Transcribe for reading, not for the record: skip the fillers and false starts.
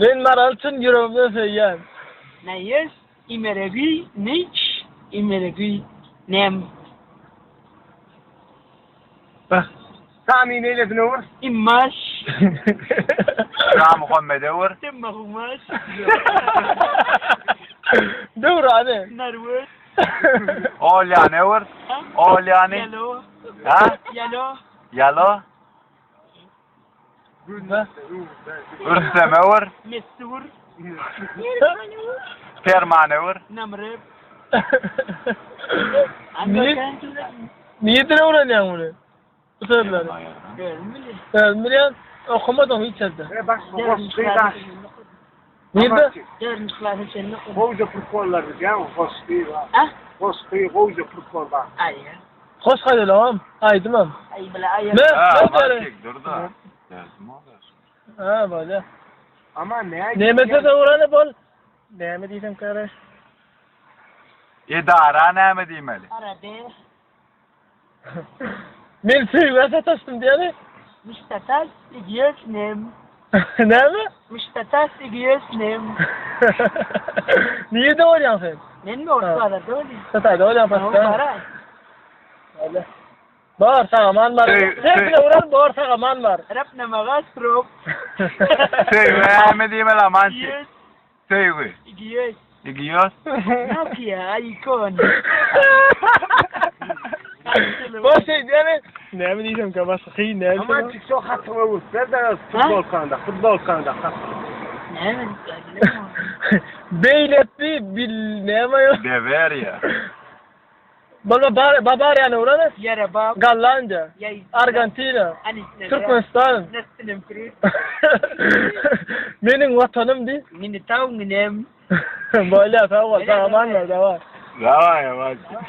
Ben maralçın yüreğimden söyleyen. Neyes, imeregi, niç, imeregi, nem. Bak. Sami neyle binur? İmmaş, Ya Muhammed'e vur. temma humaş, Dur hadi. narvus, Olya ne vur? Olya ne? yalo, Ha? yalo, Yalo. Ürseme vur. mesur, Permane vur. namrep, Niye? anlakan, Niyetine uğranyan bunu. Bu sebepler. görmüyor. Milyon okumadım hiç yazdı. Bak hospital. Nerede? Görmüşler seni. Hoca protokollar ya hospital. Ha? Hospital hoca protokollar. Ay, Hoş kaydı lan. Haydi mam. ay bela ay. Ne? Ha, Ne var dere? çek dur da. Dersim olur. Ha böyle. Ama ne? Nemete de uğranı bol. Ne mi diyeyim kardeş? İdara ne mi diyeyim Ali? Arade, Ben sıyığa sataştım diye mi? müştatas, igiyos nem. Ne mi? Müştatas, igiyos nem. Niye de oryan sen? Nem mi ortada dolu? Sataydı oryan Tamam, pasta. para. Öyle. Bağırsak aman var. Hepsine uğran bağırsak aman var. Rap namagas prop. Söyle ne mi diyeyim Ali aman çek. Igiyos, Söyle. igiyos. Gidiyoruz. Ne ya, ikon. Boş şey yani. Ne mi diyeceğim ki başka şey ne? Ama çıksa hatırı vur. Nerede futbol kanada? Futbol kanada. Ne mi? Beyletti bil ne mi yok? Dever ya. Babar yani uğranı. Yara bab. Gallanca. Yay. Argentina. Anisne. Türkmenistan. Nestinim krit. Benim vatanım değil. Mini tav nginem. Böyle falan var. Aman var da var. Давай, Вася.